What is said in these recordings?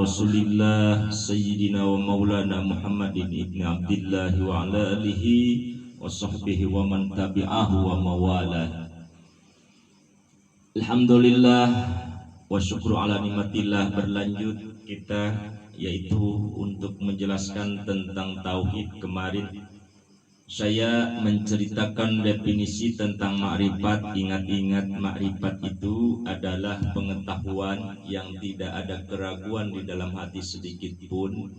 Rasulillah Sayyidina wa Maulana Muhammadin ibn Abdillah wa ala alihi wa sahbihi wa man tabi'ahu wa mawala. Alhamdulillah wa syukru ala nikmatillah. Berlanjut kita yaitu untuk menjelaskan tentang tauhid. Kemarin saya menceritakan definisi tentang makrifat. Ingat-ingat, makrifat itu adalah pengetahuan yang tidak ada keraguan di dalam hati sedikit pun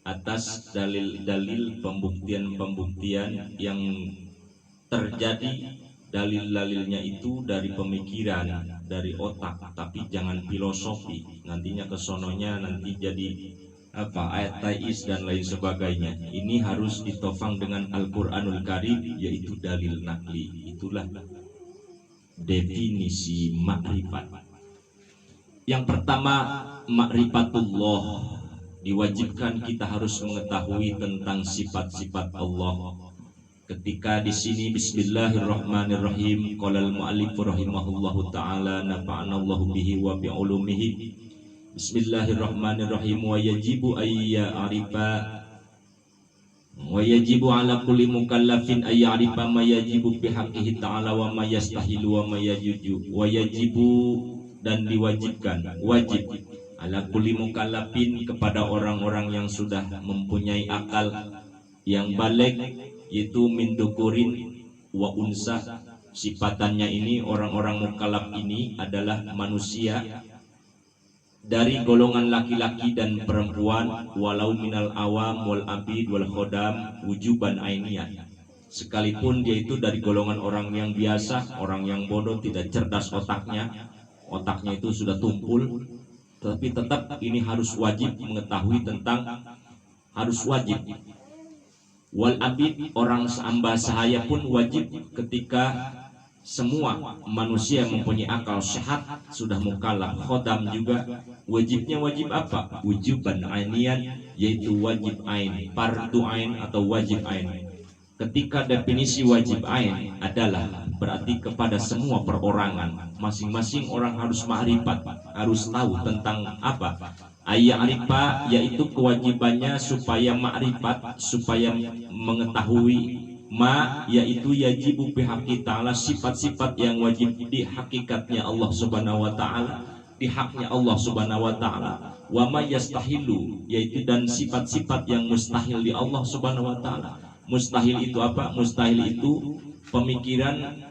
atas dalil-dalil pembuktian-pembuktian yang terjadi. Dalil-dalilnya itu dari pemikiran, dari otak, tapi jangan filosofi. Nantinya kesononya nanti jadi ateis dan lain sebagainya. Ini harus ditopang dengan Al-Quranul Karim, yaitu dalil nakli. Itulah definisi makrifat. Yang pertama, makrifatullah. Diwajibkan kita harus mengetahui tentang sifat-sifat Allah. Ketika di sini Bismillahirrahmanirrahim, qala al-mu'allif rahimahullahu taala nafa'anallahu bihi wa bi ulumihi. Bismillahirrahmanirrahim. Wa yajibu ala kulli mukallafin ay ya'rifa ma yajibu bi haqqihi ta'ala wa ma yastahilu wa ma yajuju. Wa yajibu, dan diwajibkan, wajib ala kulli mukallafin, kepada orang-orang yang sudah mempunyai akal, yang balik, yaitu min dukurin wa unsa. Sifatannya ini orang-orang mukallaf ini adalah manusia dari golongan laki-laki dan perempuan, walau minal awam wal abid wal khodam wujuban ainiyah, sekalipun dia itu dari golongan orang yang biasa, orang yang bodoh, tidak cerdas otaknya itu sudah tumpul, tapi tetap ini harus wajib mengetahui tentang, harus wajib. Wal abid, orang seamba sahaya pun wajib. Ketika semua manusia yang mempunyai akal sehat sudah mukallaf. Khodam juga wajibnya, wajib apa? Wujuban ainian, yaitu wajib ain, fardu ain atau wajib ain. Ketika definisi wajib ain adalah berarti kepada semua perorangan, masing-masing orang harus ma'rifat, harus tahu tentang apa? Ayya'rifa, yaitu kewajibannya supaya ma'rifat, supaya mengetahui ma, yaitu yajibu bihaqqi ta'ala, sifat-sifat yang wajib di hakikatnya Allah subhanahu wa ta'ala, di haknya Allah subhanahu wa ta'ala. Wa ma yastahilu, yaitu dan sifat-sifat yang mustahil di Allah subhanahu wa ta'ala. Mustahil itu apa? Mustahil itu pemikiran,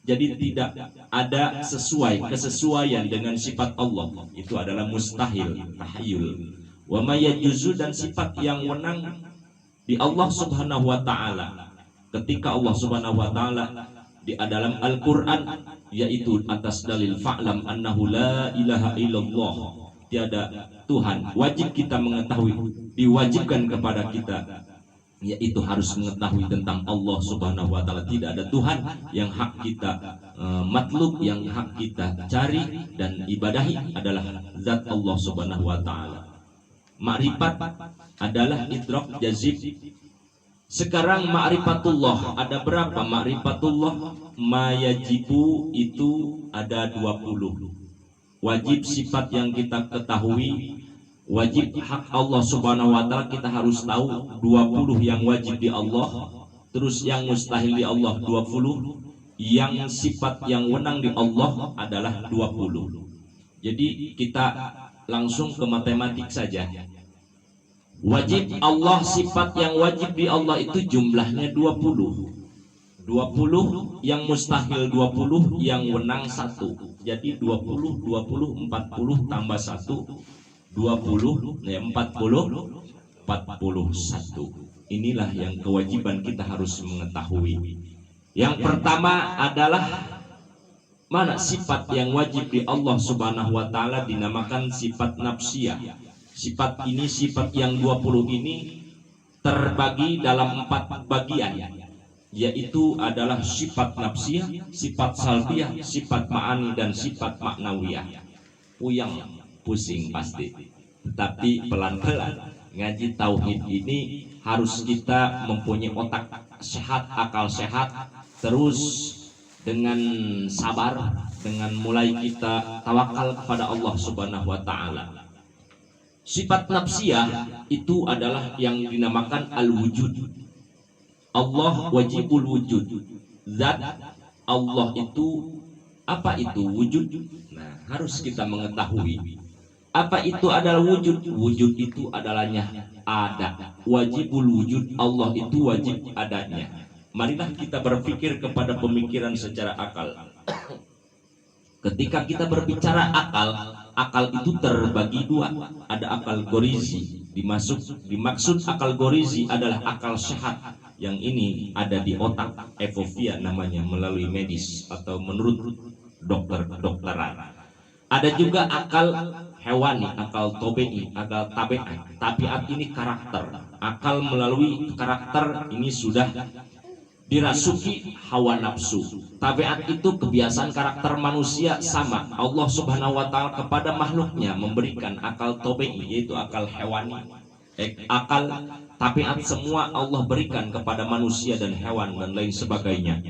jadi tidak ada kesesuaian dengan sifat Allah, itu adalah mustahil, tahayyul. Wa ma yajuzu, dan sifat yang wenang di Allah subhanahu wa ta'ala. Ketika Allah subhanahu wa ta'ala di dalam Al-Quran, yaitu atas dalil fa'lam annahu la ilaha illallah, tiada Tuhan, wajib kita mengetahui, diwajibkan kepada kita, yaitu harus mengetahui tentang Allah subhanahu wa ta'ala. Tidak ada Tuhan yang hak kita matlub, yang hak kita cari dan ibadahi adalah zat Allah subhanahu wa ta'ala. Ma'rifat adalah idrak jazib. Sekarang ma'rifatullah ada berapa? Ma'rifatullah ma yajibu itu ada 20. Wajib sifat yang kita ketahui, wajib hak Allah subhanahu wa ta'ala kita harus tahu 20 yang wajib di Allah. Terus yang mustahil di Allah 20, yang sifat yang wenang di Allah adalah 20. Jadi kita langsung ke matematik saja. Wajib Allah, sifat yang wajib di Allah itu jumlahnya 20. 20 yang mustahil 20, yang wenang 1. Jadi 20, 20, 40 tambah 1 20, 40, 41. Inilah yang kewajiban kita harus mengetahui. Yang pertama adalah mana sifat yang wajib di Allah subhanahu wa ta'ala, dinamakan sifat nafsiyah. Sifat ini, sifat yang 20 ini terbagi dalam 4 bagian, yaitu adalah sifat nafsiyah, sifat salbiyah, sifat ma'ani, dan sifat maknawiyah. Puyang, pusing pasti, tapi pelan-pelan. Ngaji tauhid ini harus kita mempunyai otak sehat, akal sehat, terus dengan sabar, dengan mulai kita tawakal kepada Allah subhanahu wa ta'ala. Sifat nafsiyah itu adalah yang dinamakan al-wujud. Allah wajibul wujud. Zat Allah itu apa itu wujud? Nah, harus kita mengetahui apa itu adalah wujud. Wujud itu adalahnya ada. Wajibul wujud, Allah itu wajib adanya. Marilah kita berpikir kepada pemikiran secara akal. Ketika kita berbicara akal, akal itu terbagi dua. Ada akal gorizi. Dimaksud akal gorizi adalah akal sehat. Yang ini ada di otak, evovia namanya, melalui medis atau menurut dokteran. Ada juga akal hewani, akal tobe'i, akal tabiat. Tabiat ini karakter. Akal melalui karakter ini sudah dirasuki hawa nafsu. Tabiat itu kebiasaan karakter manusia sama. Allah Subhanahu wa taala kepada makhluknya memberikan akal tobe'i, yaitu akal hewani. Akal tabiat semua Allah berikan kepada manusia dan hewan dan lain sebagainya.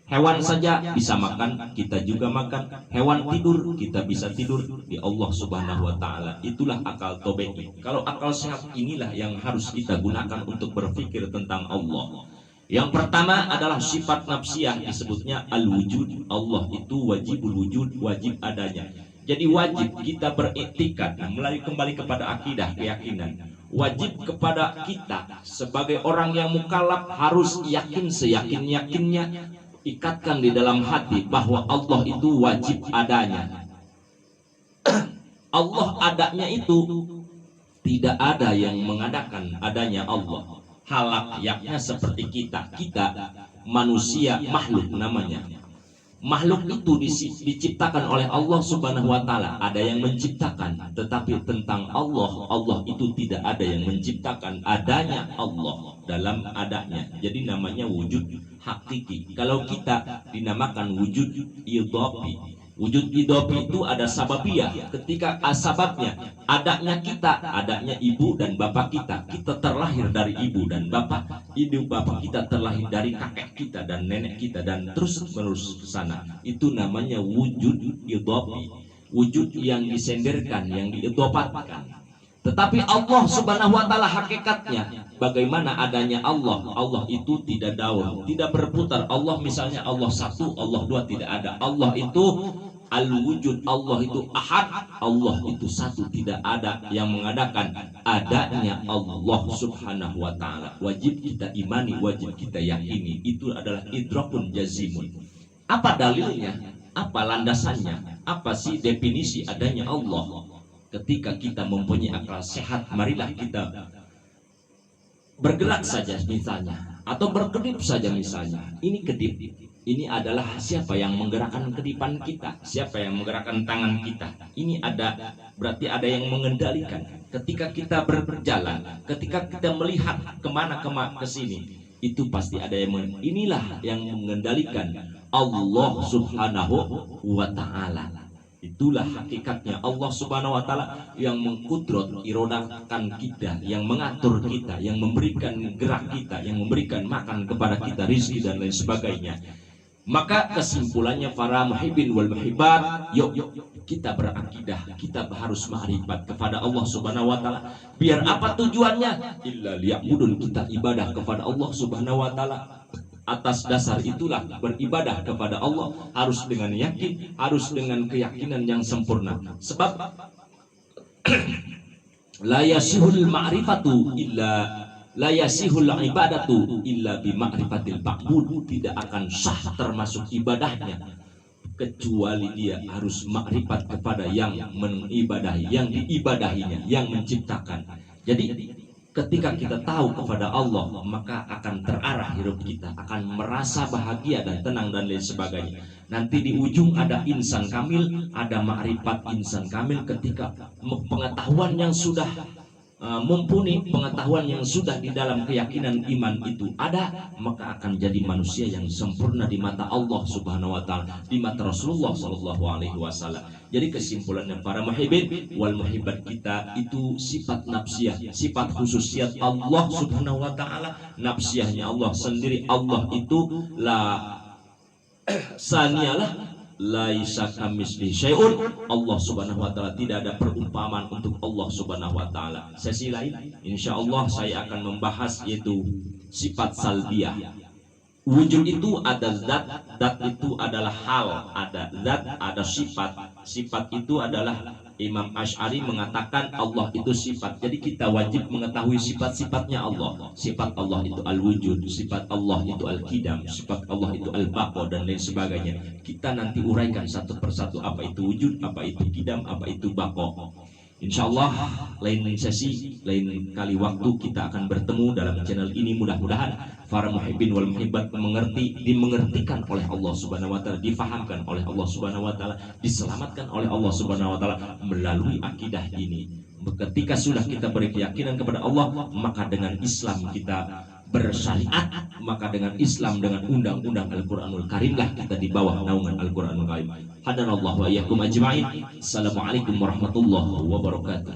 Hewan saja bisa makan, kita juga makan. Hewan tidur, kita bisa tidur di Allah Subhanahu wa taala. Itulah akal tobe'i. Kalau akal sehat inilah yang harus kita gunakan untuk berpikir tentang Allah. Yang pertama adalah sifat nafsiyah, disebutnya al-wujud. Allah itu wajibul wujud, wajib adanya. Jadi wajib kita beriktikad, mulai kembali kepada akidah, keyakinan. Wajib kepada kita sebagai orang yang mukallaf harus yakin seyakin-yakinnya, ikatkan di dalam hati bahwa Allah itu wajib adanya. Allah adanya itu tidak ada yang mengadakan adanya Allah. Halakyaknya seperti kita manusia, makhluk namanya. Makhluk itu diciptakan oleh Allah Subhanahu wa taala. Ada yang menciptakan, tetapi tentang Allah itu tidak ada yang menciptakan. Adanya Allah dalam adanya. Jadi namanya wujud hakiki. Kalau kita dinamakan wujud idhofi. Wujud idhofi itu ada sababiyah. Ketika asbabnya adanya kita, adanya ibu dan bapak kita. Kita terlahir dari ibu dan bapak. Ibu bapak kita terlahir dari kakek kita dan nenek kita dan terus menerus ke sana. Itu namanya wujud idhofi. Wujud yang disenderkan, yang diidhofat-kan. Tetapi Allah Subhanahu wa taala hakikatnya bagaimana adanya Allah? Allah itu tidak daur, tidak berputar. Allah misalnya Allah satu, Allah dua, tidak ada. Allah itu al-wujud, Allah itu ahad, Allah itu satu, tidak ada yang mengadakan adanya Allah Subhanahu wa taala. Wajib kita imani, wajib kita yakini. Itu adalah idrakun jazimun. Apa dalilnya? Apa landasannya? Apa sih definisi adanya Allah? Ketika kita mempunyai akal sehat, marilah kita bergerak saja misalnya, atau berkedip saja misalnya. Ini kedip, ini adalah siapa yang menggerakkan kedipan kita, siapa yang menggerakkan tangan kita. Ini ada, berarti ada yang mengendalikan. Ketika kita berjalan, ketika kita melihat kemana ke sini, itu pasti ada yang inilah yang mengendalikan Allah Subhanahu wa taala. Itulah hakikatnya Allah Subhanahu wa taala yang mengkudrot irodakan kita, yang mengatur kita, yang memberikan gerak kita, yang memberikan makan kepada kita, rizki dan lain sebagainya. Maka kesimpulannya para muhibbin wal muhibbat, yuk kita berakidah, kita harus ma'rifat kepada Allah Subhanahu wa taala. Biar apa tujuannya? Illa liya'budun, kita ibadah kepada Allah Subhanahu wa taala. Atas dasar itulah beribadah kepada Allah harus dengan yakin, harus dengan keyakinan yang sempurna. Sebab la yasihul ma'rifatu illa la yasihul ibadatu illa bi ma'rifatil ma'bud. Tidak akan sah termasuk ibadahnya kecuali dia harus makrifat kepada yang mengibadahi, yang diibadahinya, yang menciptakan. Jadi ketika kita tahu kepada Allah, maka akan terarah hidup kita, akan merasa bahagia dan tenang dan lain sebagainya. Nanti di ujung ada insan kamil, ada makrifat insan kamil. Ketika pengetahuan yang sudah mumpuni, pengetahuan yang sudah di dalam keyakinan iman itu ada, maka akan jadi manusia yang sempurna di mata Allah Subhanahu wa taala, di mata Rasulullah sallallahu alaihi wasallam. Jadi kesimpulannya para muhibbin wal muhibbat, kita itu sifat nafsiyah, sifat khususiyat Allah Subhanahu wa taala, nafsiyahnya Allah sendiri. Allah itu la sanialah laisa kamitslihi syai'un. Allah Subhanahu wa taala tidak ada perumpamaan untuk Allah Subhanahu wa taala. Sesi lain insyaallah saya akan membahas yaitu sifat salbiyah. Wujud itu ada zat, zat itu adalah hal, ada zat, ada sifat. Sifat itu adalah Imam Asy'ari mengatakan Allah itu sifat. Jadi kita wajib mengetahui sifat-sifatnya Allah. Sifat Allah itu al-wujud, sifat Allah itu al-qidam, sifat Allah itu al-baqa dan lain sebagainya. Kita nanti uraikan satu persatu apa itu wujud, apa itu qidam, apa itu baqa. Insyaallah lain sesi, lain kali waktu kita akan bertemu dalam channel ini. Mudah-mudahan para muhibbin wal muhibbat dimengertikan oleh Allah Subhanahu wa taala, difahamkan oleh Allah Subhanahu wa taala, diselamatkan oleh Allah Subhanahu wa taala melalui akidah ini. Ketika sudah kita berkeyakinan kepada Allah, maka dengan Islam kita bersyariat, maka dengan Islam, dengan undang-undang Al-Quranul Karim lah kita di bawah naungan Al-Quranul Karim. Hadanallahu wa iyyakum ajma'in. Assalamualaikum warahmatullahi wabarakatuh.